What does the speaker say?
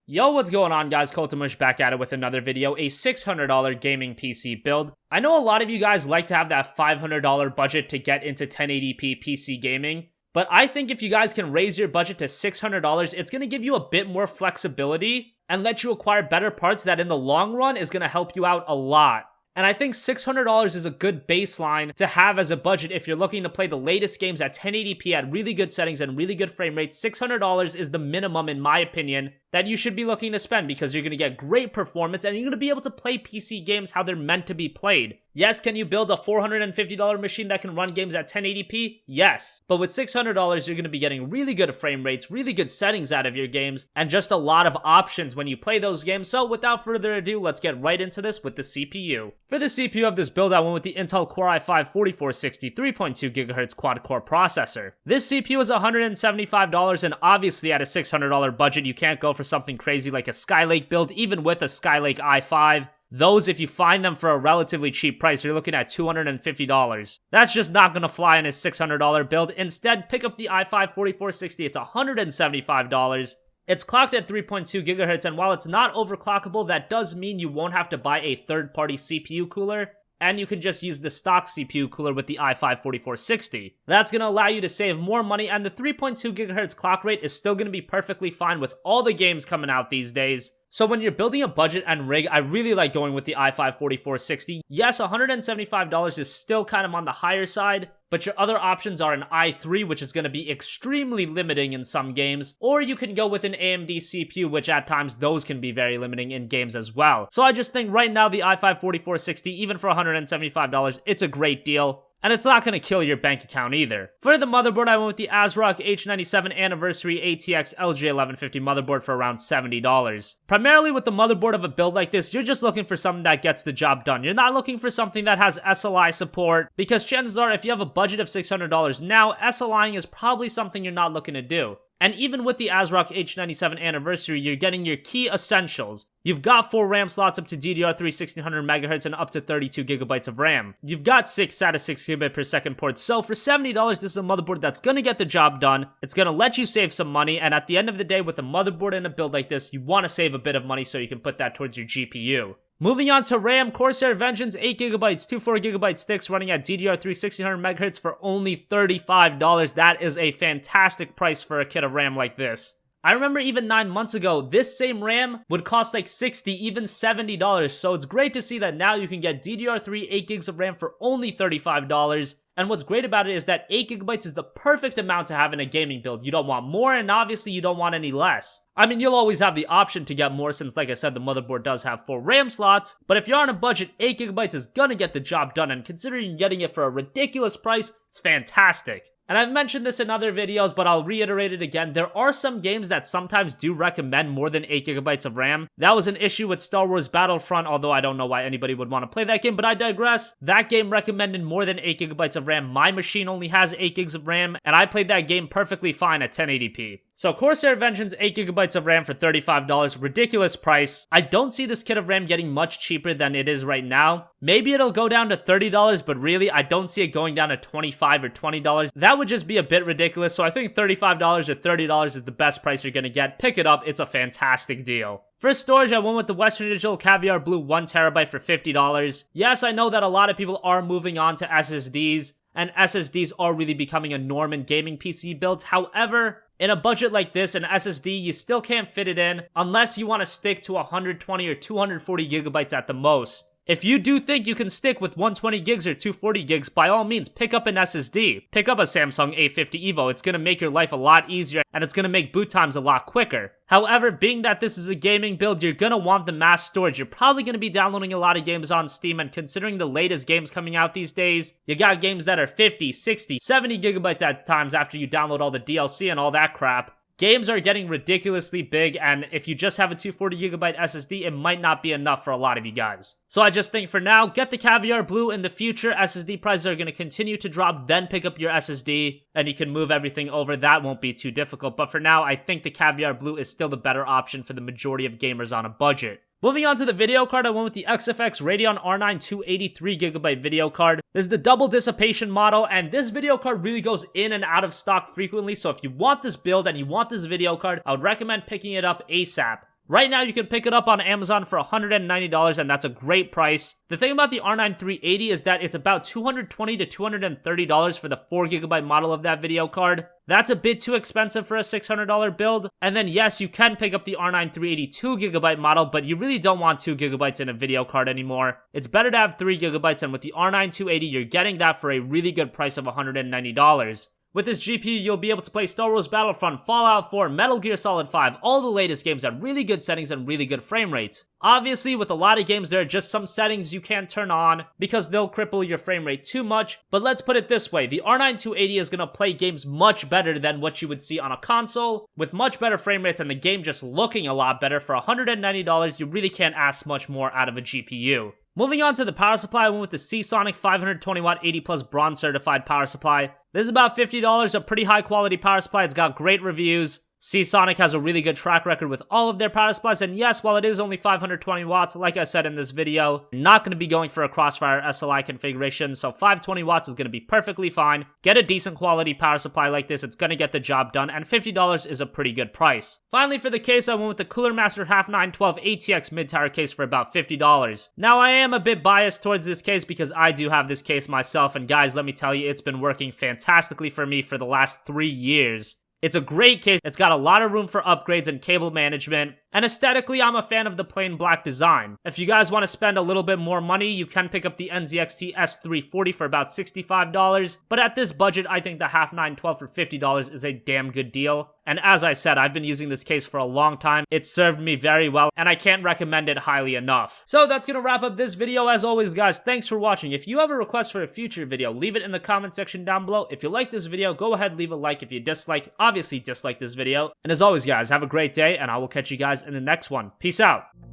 Yo, what's going on guys? Coltamush back at it with another video, a $600 gaming PC build. I know a lot of you guys like to have that $500 budget to get into 1080p PC gaming, but I think if you guys can raise your budget to $600, it's going to give you a bit more flexibility and let you acquire better parts that in the long run is going to help you out a lot. And I think $600 is a good baseline to have as a budget if you're looking to play the latest games at 1080p at really good settings and really good frame rates. $600 is the minimum, in my opinion, that you should be looking to spend because you're going to get great performance and you're going to be able to play PC games how they're meant to be played. Yes, can you build a $450 machine that can run games at 1080p? Yes. But with $600, you're going to be getting really good frame rates, really good settings out of your games, and just a lot of options when you play those games. So without further ado, let's get right into this with the CPU. For the CPU of this build, I went with the Intel Core i5-4460 3.2GHz quad-core processor. This CPU is $175, and obviously at a $600 budget, you can't go for something crazy like a Skylake build, even with a Skylake i5. Those, if you find them for a relatively cheap price, you're looking at $250. That's just not going to fly in a $600 build. Instead, pick up the i5-4460. It's $175. It's clocked at 3.2 GHz, and while it's not overclockable, that does mean you won't have to buy a third-party CPU cooler, and you can just use the stock CPU cooler with the i5-4460. That's going to allow you to save more money, and the 3.2 GHz clock rate is still going to be perfectly fine with all the games coming out these days. So when you're building a budget and rig, I really like going with the i5-4460. Yes, $175 is still kind of on the higher side, but your other options are an i3, which is going to be extremely limiting in some games, or you can go with an AMD CPU, which at times those can be very limiting in games as well. So I just think right now the i5-4460, even for $175, it's a great deal. And it's not going to kill your bank account either. For the motherboard, I went with the ASRock H97 Anniversary ATX LJ1150 motherboard for around $70. Primarily with the motherboard of a build like this, you're just looking for something that gets the job done. You're not looking for something that has SLI support, because chances are if you have a budget of $600 now, SLIing is probably something you're not looking to do. And even with the ASRock H97 Anniversary, you're getting your key essentials. You've got 4 RAM slots up to DDR3 1600MHz and up to 32GB of RAM. You've got 6 SATA 6GB per second ports. So for $70, this is a motherboard that's going to get the job done. It's going to let you save some money. And at the end of the day, with a motherboard and a build like this, you want to save a bit of money so you can put that towards your GPU. Moving on to RAM, Corsair Vengeance 8GB, 2 4GB sticks running at DDR3 1600MHz for only $35. That is a fantastic price for a kit of RAM like this. I remember even 9 months ago, this same RAM would cost like $60, even $70. So it's great to see that now you can get DDR3 8GB of RAM for only $35. And what's great about it is that 8GB is the perfect amount to have in a gaming build. You don't want more, and obviously you don't want any less. I mean, you'll always have the option to get more since, like I said, the motherboard does have 4 RAM slots. But if you're on a budget, 8GB is gonna get the job done, and considering getting it for a ridiculous price, it's fantastic. And I've mentioned this in other videos, but I'll reiterate it again. There are some games that sometimes do recommend more than 8GB of RAM. That was an issue with Star Wars Battlefront, although I don't know why anybody would want to play that game, but I digress. That game recommended more than 8GB of RAM. My machine only has 8GB of RAM, and I played that game perfectly fine at 1080p. So Corsair Vengeance 8GB of RAM for $35, ridiculous price. I don't see this kit of RAM getting much cheaper than it is right now. Maybe it'll go down to $30, but really I don't see it going down to $25 or $20. That would just be a bit ridiculous, so I think $35 or $30 is the best price you're gonna get. Pick it up, it's a fantastic deal. For storage, I went with the Western Digital Caviar Blue 1TB for $50. Yes, I know that a lot of people are moving on to SSDs, and SSDs are really becoming a norm in gaming PC builds. However, in a budget like this, an SSD, you still can't fit it in unless you want to stick to 120 or 240GB at the most. If you do think you can stick with 120 gigs or 240 gigs, by all means, pick up an SSD. Pick up a Samsung A50 EVO. It's going to make your life a lot easier, and it's going to make boot times a lot quicker. However, being that this is a gaming build, you're going to want the mass storage. You're probably going to be downloading a lot of games on Steam, and considering the latest games coming out these days, you got games that are 50, 60, 70GB at times after you download all the DLC and all that crap. Games are getting ridiculously big, and if you just have a 240GB SSD, it might not be enough for a lot of you guys. So I just think for now, get the Caviar Blue. In the future, SSD prices are going to continue to drop, then pick up your SSD, and you can move everything over. That won't be too difficult, but for now, I think the Caviar Blue is still the better option for the majority of gamers on a budget. Moving on to the video card, I went with the XFX Radeon R9 283GB video card. This is the double dissipation model, and this video card really goes in and out of stock frequently, so if you want this build and you want this video card, I would recommend picking it up ASAP. Right now, you can pick it up on Amazon for $190, and that's a great price. The thing about the R9 380 is that it's about $220 to $230 for the 4GB model of that video card. That's a bit too expensive for a $600 build. And then yes, you can pick up the R9 380 2GB model, but you really don't want 2GB in a video card anymore. It's better to have 3GB, and with the R9 280, you're getting that for a really good price of $190. With this GPU, you'll be able to play Star Wars Battlefront, Fallout 4, Metal Gear Solid 5, all the latest games at really good settings and really good frame rates. Obviously, with a lot of games, there are just some settings you can't turn on because they'll cripple your frame rate too much, but let's put it this way, the R9 280 is going to play games much better than what you would see on a console, with much better frame rates and the game just looking a lot better. For $190, you really can't ask much more out of a GPU. Moving on to the power supply, I went with the Seasonic 520W 80 Plus Bronze Certified power supply. This is about $50, a pretty high quality power supply. It's got great reviews. Seasonic has a really good track record with all of their power supplies, and yes, while it is only 520 watts, like I said in this video, you're not going to be going for a Crossfire SLI configuration, so 520 watts is going to be perfectly fine. Get a decent quality power supply like this, it's going to get the job done, and $50 is a pretty good price. Finally, for the case, I went with the Cooler Master Half 912 ATX mid-tower case for about $50. Now, I am a bit biased towards this case because I do have this case myself, and guys, let me tell you, it's been working fantastically for me for the last 3 years. It's a great case, it's got a lot of room for upgrades and cable management, and aesthetically, I'm a fan of the plain black design. If you guys want to spend a little bit more money, you can pick up the NZXT S340 for about $65, but at this budget, I think the Half 912 for $50 is a damn good deal. And as I said, I've been using this case for a long time. It served me very well, and I can't recommend it highly enough. So that's gonna wrap up this video. As always, guys, thanks for watching. If you have a request for a future video, leave it in the comment section down below. If you like this video, go ahead, leave a like. If you dislike, obviously dislike this video. And as always, guys, have a great day, and I will catch you guys in the next one. Peace out.